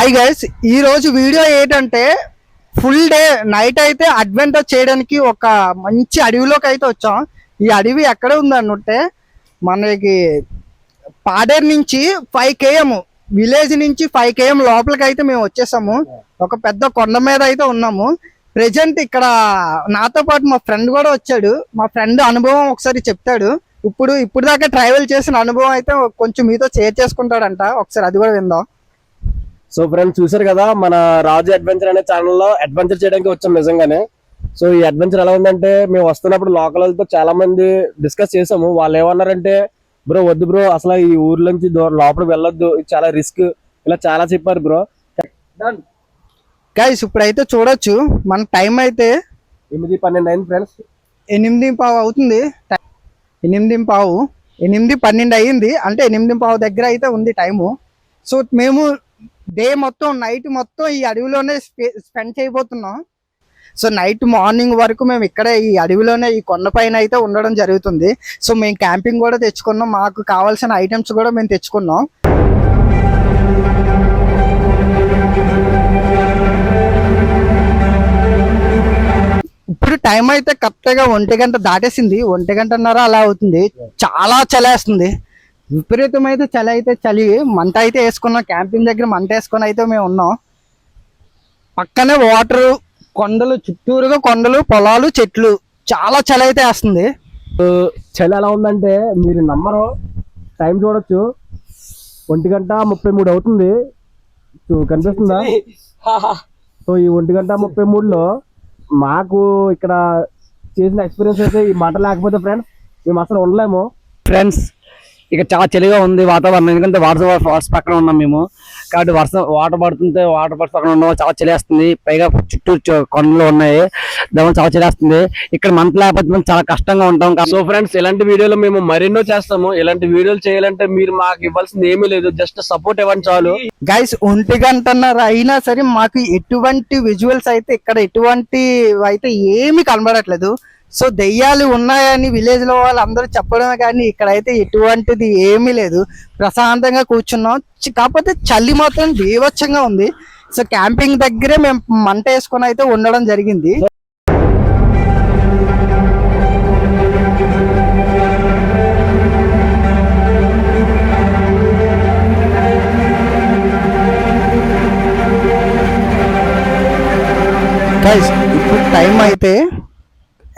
Hi guys, ఈ రోజు video ఏంటంటే ఫుల్ డే నైట్ అయితే అడ్వెంచర్ చేయడానికి ఒక మంచి అడవిలోకి అయితే వచ్చాం. ఈ అడవి ఎక్కడ ఉందనుంటే మనకి పాడేరు నుంచి 5 km విలేజ్ నుంచి 5 km లోపలికి అయితే మేము వచ్చేసాము. ఒక పెద్ద కొండ మీద అయితే ఉన్నాము. ప్రెజెంట్ ఇక్కడ నాతో పాటు మా ఫ్రెండ్ కూడా వచ్చాడు. మా ఫ్రెండ్ అనుభవం ఒకసారి చెప్తాడు. ఇప్పుడు దాకా ట్రావెల్ చేసిన అనుభవం అయితే కొంచెం మీతో షేర్ చేసుకుంటాడంట. ఒకసారి అది కూడా విందాం. సో ఫ్రెండ్స్, చూసారు కదా మన రాజు అడ్వెంచర్ అనే ఛానల్లో అడ్వెంచర్ చేయడానికి వచ్చాం నిజంగానే. సో ఈ అడ్వెంచర్ ఎలా ఉందంటే, మేము వస్తున్నప్పుడు లోకల్ వాళ్ళతో చాలా మంది డిస్కస్ చేసాము. వాళ్ళు ఏమన్నారంటే, బ్రో వద్దు బ్రో, అసలు ఈ ఊర్ల నుంచి లోపలికి వెళ్ళొద్దు, చాలా రిస్క్, ఇలా చాలా చెప్పారు బ్రో. గైస్ ఇప్పుడైతే చూడొచ్చు, మన టైం అయితే 8:12 అయింది ఫ్రెండ్స్. 8:15 అవుతుంది. 8:12 అయ్యింది, అంటే 8:15 దగ్గర అయితే ఉంది టైము. సో మేము డే మొత్తం నైట్ మొత్తం ఈ అడవిలోనే స్పెండ్ చేయబోతున్నాం. సో నైట్ మార్నింగ్ వరకు మేము ఇక్కడే ఈ అడవిలోనే ఈ కొండపైన అయితే ఉండడం జరుగుతుంది. సో మేము క్యాంపింగ్ కూడా తెచ్చుకున్నాం, మాకు కావాల్సిన ఐటమ్స్ కూడా మేము తెచ్చుకున్నాం. ఇప్పుడు టైం అయితే కరెక్ట్గా 1 గంట దాటేసింది, 1 గంటన్నర అలా అవుతుంది. చాలా చలేస్తుంది, విపరీతమైతే చలి. మంట అయితే వేసుకున్నాం, క్యాంపింగ్ దగ్గర మంట వేసుకొని అయితే మేము ఉన్నాం. పక్కనే వాటర్, కొండలు, చుట్టూరుగా కొండలు, పొలాలు, చెట్లు, చాలా చలి అయితే వేస్తుంది. చలి ఎలా ఉందంటే మీరు నమ్మరు, టైం చూడొచ్చు, 1:33 అవుతుంది. కనిపిస్తుందా? సో ఈ 1:33లో మాకు ఇక్కడ చేసిన ఎక్స్పీరియన్స్ అయితే ఈ మాట లేకపోతే ఫ్రెండ్స్ మేము అసలు ఉండలేము. ఫ్రెండ్స్ ఇక చాలా చలిగా ఉంది వాతావరణం, ఎందుకంటే వాటర్ ఫాల్స్ పక్కన ఉన్నాం మేము. కాబట్టి వాటర్ పడుతుంటే వాటర్ ఫాల్స్ పక్కన ఉన్నాం, చాలా చలివేస్తుంది. పైగా చుట్టూ కొండలు ఉన్నాయి, దాని చాలా చలివేస్తుంది. ఇక్కడ మంట లేకపోతే మేము చాలా కష్టంగా ఉంటాం. సో ఫ్రెండ్స్, ఇలాంటి వీడియోలు మేము మరెన్నో చేస్తాము. ఇలాంటి వీడియోలు చేయాలంటే మీరు మాకు ఇవ్వాల్సింది ఏమీ లేదు, జస్ట్ సపోర్ట్ ఇవ్వండి చాలు. గైస్ 1 గంటన్నర అయినా సరే మాకు ఎటువంటి విజువల్స్ అయితే ఇక్కడ ఎటువంటి అయితే ఏమీ కనబడట్లేదు. సో దెయ్యాలు ఉన్నాయని విలేజ్ లో వాళ్ళందరూ చెప్పడమే కానీ ఇక్కడైతే ఎటువంటిది ఏమీ లేదు. ప్రశాంతంగా కూర్చున్నాం. కాకపోతే చలి మాత్రం బీభత్సంగా ఉంది. సో క్యాంపింగ్ దగ్గరే మేము మంట వేసుకొని అయితే ఉండడం జరిగింది. గైస్ ఇప్పుడు టైం అయితే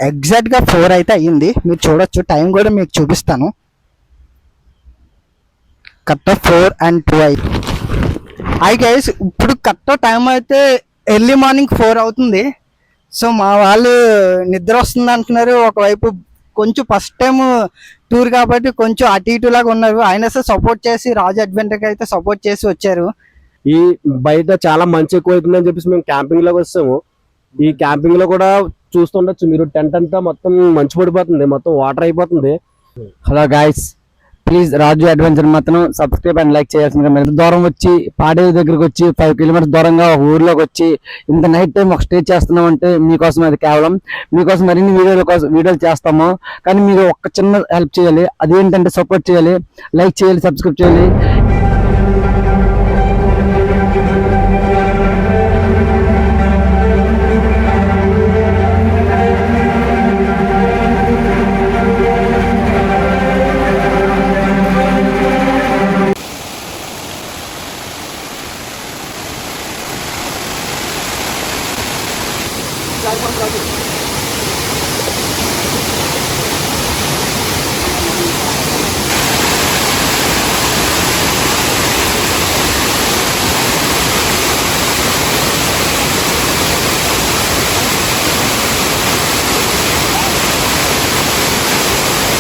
ఎగ్జాక్ట్ గా 4 అయితే అయ్యింది. మీరు చూడొచ్చు, టైం కూడా మీకు చూపిస్తాను. కరెక్ట్ 4 and 2 అయ్యి గైస్ ఇప్పుడు కరెక్ట్ టైం అయితే ఎర్లీ మార్నింగ్ 4 అవుతుంది. సో మా వాళ్ళు నిద్ర వస్తుంది అంటున్నారు. ఒకవైపు కొంచెం ఫస్ట్ టైం టూర్ కాబట్టి కొంచెం అటు ఇటు లాగా ఉన్నారు. అయినా సరే సపోర్ట్ చేసి రాజు అడ్వెంచర్కి అయితే సపోర్ట్ చేసి వచ్చారు. ఈ బయట చాలా మంచి ఎక్కువ అవుతుందని చెప్పేసి మేము క్యాంపింగ్ లోకి వస్తాము. ఈ క్యాంపింగ్ లో కూడా చూస్తుండొచ్చు మీరు, టెంట్ అంతా మొత్తం మంచు పడిపోతుంది, మొత్తం వాటర్ అయిపోతుంది. Hello guys, please Raju adventure మాత్రం సబ్స్క్రైబ్ అండ్ లైక్ చేయాల్సిందిగా. మీరు దూరం వచ్చి పాడేరు దగ్గరకు వచ్చి 5 kilometers దూరంగా ఒక ఊర్లోకి వచ్చి ఇంత నైట్ టైం ఒక స్టే చేస్తున్నాం అంటే మీకోసం, అది కేవలం మీకోసం మరిన్ని వీడియోలు చేస్తాము. కానీ మీరు ఒక చిన్న హెల్ప్ చేయాలి, అదేంటంటే సపోర్ట్ చేయాలి, లైక్ చేయాలి, సబ్స్క్రైబ్ చేయాలి.